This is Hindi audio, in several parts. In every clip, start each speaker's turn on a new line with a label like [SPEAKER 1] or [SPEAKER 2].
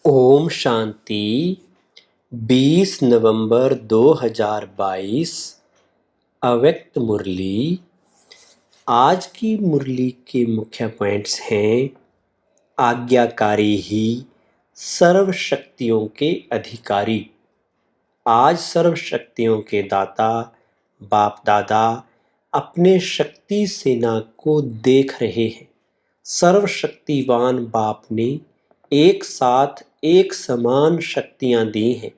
[SPEAKER 1] ओम शांति। 20 नवंबर 2022 अव्यक्त मुरली। आज की मुरली के मुख्य पॉइंट्स हैं: आज्ञाकारी ही सर्व शक्तियों के अधिकारी। आज सर्व शक्तियों के दाता बाप दादा अपने शक्ति सेना को देख रहे हैं। सर्वशक्तिवान बाप ने एक साथ एक समान शक्तियां दी हैं,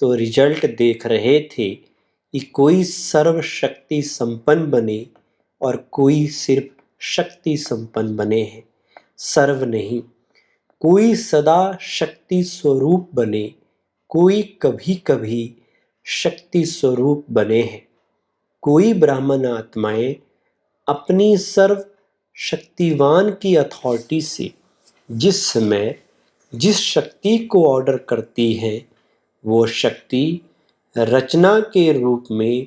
[SPEAKER 1] तो रिजल्ट देख रहे थे कि कोई सर्वशक्ति संपन्न बने और कोई सिर्फ शक्ति संपन्न बने हैं, सर्व नहीं। कोई सदा शक्ति स्वरूप बने, कोई कभी कभी शक्ति स्वरूप बने हैं। कोई ब्राह्मण आत्माएं अपनी सर्व शक्तिवान की अथॉरिटी से जिस समय जिस शक्ति को ऑर्डर करती है, वो शक्ति रचना के रूप में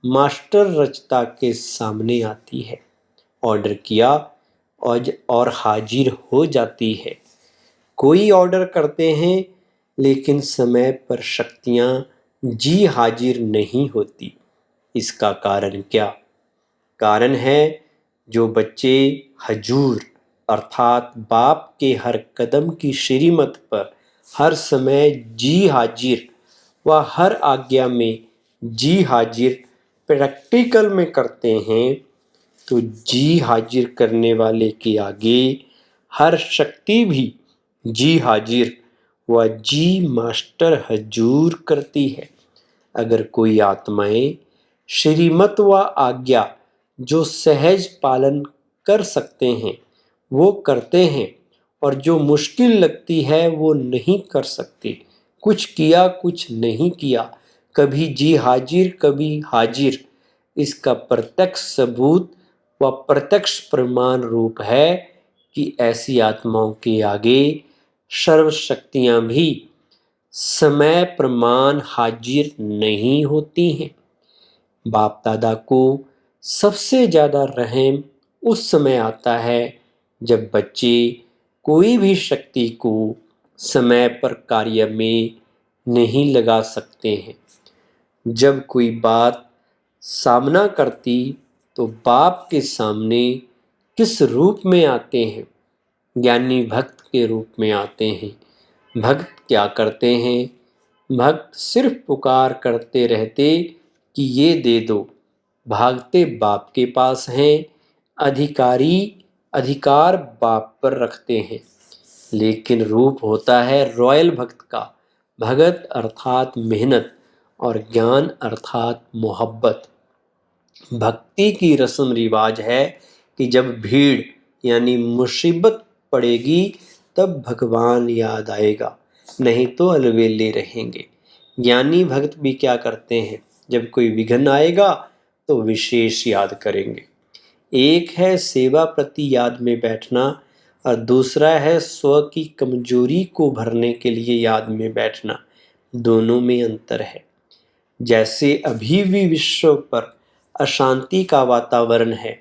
[SPEAKER 1] मास्टर रचता के सामने आती है। ऑर्डर किया और हाजिर हो जाती है। कोई ऑर्डर करते हैं लेकिन समय पर शक्तियां जी हाजिर नहीं होती। इसका कारण क्या? कारण है जो बच्चे हजूर अर्थात बाप के हर कदम की श्रीमत पर हर समय जी हाजिर व हर आज्ञा में जी हाजिर प्रैक्टिकल में करते हैं, तो जी हाजिर करने वाले के आगे हर शक्ति भी जी हाजिर व जी मास्टर हजूर करती है। अगर कोई आत्माएं श्रीमत व आज्ञा जो सहज पालन कर सकते हैं वो करते हैं, और जो मुश्किल लगती है वो नहीं कर सकते, कुछ किया कुछ नहीं किया, कभी जी हाजिर कभी हाजिर, इसका प्रत्यक्ष सबूत व प्रत्यक्ष प्रमाण रूप है कि ऐसी आत्माओं के आगे सर्व शक्तियां भी समय प्रमाण हाजिर नहीं होती हैं। बाप दादा को सबसे ज़्यादा रहम उस समय आता है जब बच्चे कोई भी शक्ति को समय पर कार्य में नहीं लगा सकते हैं। जब कोई बात सामना करती तो बाप के सामने किस रूप में आते हैं? ज्ञानी भक्त के रूप में आते हैं। भक्त क्या करते हैं? भक्त सिर्फ पुकार करते रहते कि ये दे दो, भागते बाप के पास हैं, अधिकार बाप पर रखते हैं। लेकिन रूप होता है रॉयल भक्त का। भगत अर्थात मेहनत और ज्ञान अर्थात मोहब्बत। भक्ति की रस्म रिवाज है कि जब भीड़ यानी मुसीबत पड़ेगी तब भगवान याद आएगा, नहीं तो अलवेले रहेंगे। ज्ञानी भक्त भी क्या करते हैं? जब कोई विघ्न आएगा तो विशेष याद करेंगे। एक है सेवा प्रति याद में बैठना और दूसरा है स्व की कमजोरी को भरने के लिए याद में बैठना। दोनों में अंतर है। जैसे अभी भी विश्व पर अशांति का वातावरण है,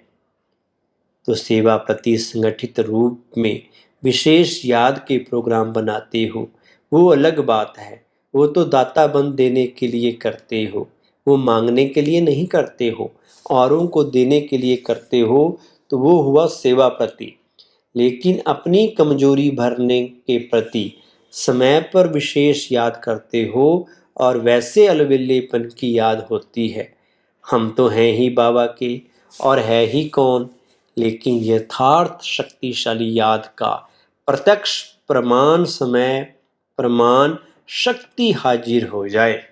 [SPEAKER 1] तो सेवा प्रति संगठित रूप में विशेष याद के प्रोग्राम बनाते हो, वो अलग बात है। वो तो दाता बन देने के लिए करते हो, वो मांगने के लिए नहीं करते हो, औरों को देने के लिए करते हो, तो वो हुआ सेवा प्रति। लेकिन अपनी कमजोरी भरने के प्रति समय पर विशेष याद करते हो और वैसे अलविल्लेपन की याद होती है। हम तो हैं ही बाबा के, और है ही कौन? लेकिन यथार्थ शक्तिशाली याद का प्रत्यक्ष प्रमाण समय प्रमाण शक्ति हाजिर हो जाए।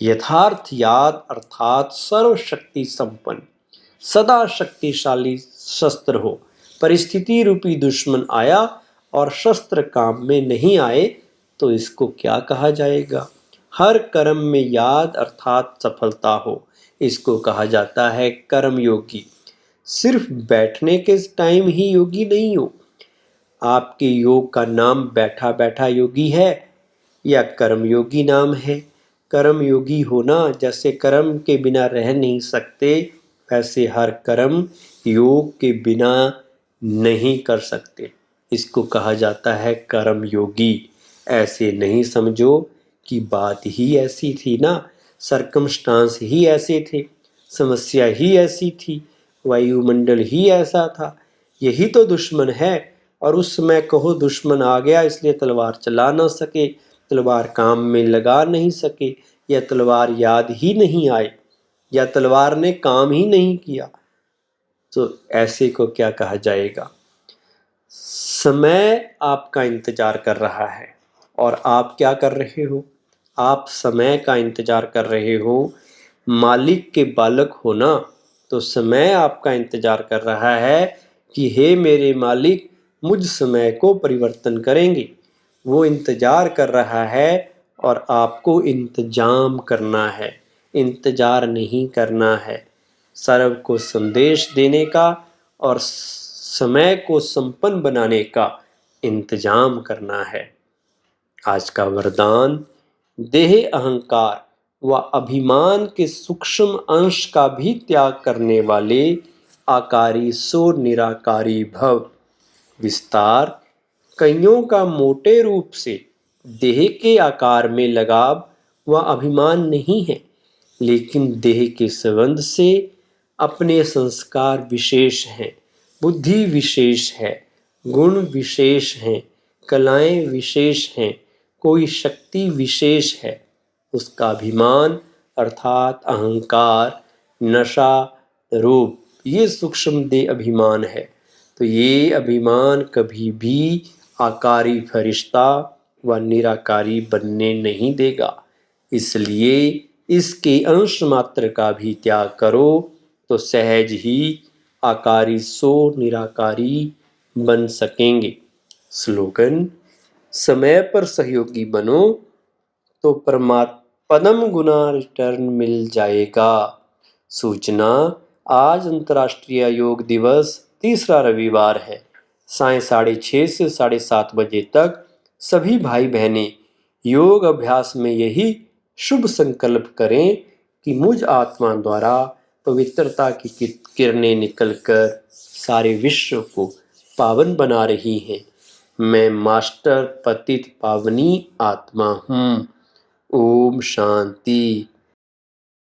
[SPEAKER 1] यथार्थ याद अर्थात सर्वशक्ति संपन्न सदा शक्तिशाली शस्त्र हो। परिस्थिति रूपी दुश्मन आया और शस्त्र काम में नहीं आए तो इसको क्या कहा जाएगा? हर कर्म में याद अर्थात सफलता हो, इसको कहा जाता है कर्म योगी। सिर्फ बैठने के टाइम ही योगी नहीं हो। आपके योग का नाम बैठा बैठा योगी है या कर्म योगी नाम है? कर्म योगी होना, जैसे कर्म के बिना रह नहीं सकते, वैसे हर कर्म योग के बिना नहीं कर सकते। इसको कहा जाता है कर्म योगी। ऐसे नहीं समझो कि बात ही ऐसी थी ना, सरकमस्टांस ही ऐसे थे, समस्या ही ऐसी थी, वायुमंडल ही ऐसा था। यही तो दुश्मन है। और उस समय कहो दुश्मन आ गया इसलिए तलवार चला ना सके, तलवार काम में लगा नहीं सके, या तलवार याद ही नहीं आए, या तलवार ने काम ही नहीं किया, तो ऐसे को क्या कहा जाएगा। समय आपका इंतजार कर रहा है और आप क्या कर रहे हो, आप समय का इंतजार कर रहे हो। मालिक के बालक हो ना, तो समय आपका इंतजार कर रहा है कि हे मेरे मालिक मुझ समय को परिवर्तन करेंगे। वो इंतजार कर रहा है और आपको इंतजाम करना है, इंतजार नहीं करना है। सर्व को संदेश देने का और समय को संपन्न बनाने का इंतजाम करना है। आज का वरदान, देह अहंकार व अभिमान के सूक्ष्म अंश का भी त्याग करने वाले आकारी सो निराकारी भव। विस्तार, कईयों का मोटे रूप से देह के आकार में लगाव व अभिमान नहीं है, लेकिन देह के संबंध से अपने संस्कार विशेष हैं, बुद्धि विशेष है, गुण विशेष हैं, कलाएं विशेष हैं, कोई शक्ति विशेष है। उसका अभिमान अर्थात अहंकार, नशा, रूप, ये सूक्ष्म देह अभिमान है। तो ये अभिमान कभी भी आकारी फरिश्ता व निराकारी बनने नहीं देगा। इसलिए इसके अंश मात्र का भी त्याग करो तो सहज ही आकारी सो निराकारी बन सकेंगे। स्लोगन, समय पर सहयोगी बनो तो पदम गुना रिटर्न मिल जाएगा। सूचना, आज अंतर्राष्ट्रीय योग दिवस तीसरा रविवार है। सायं 6:30 से 7:30 बजे तक सभी भाई बहनें योग अभ्यास में यही शुभ संकल्प करें कि मुझ आत्मा द्वारा पवित्रता की किरणें निकलकर सारे विश्व को पावन बना रही हैं। मैं मास्टर पतित पावनी आत्मा हूँ। ओम शांति।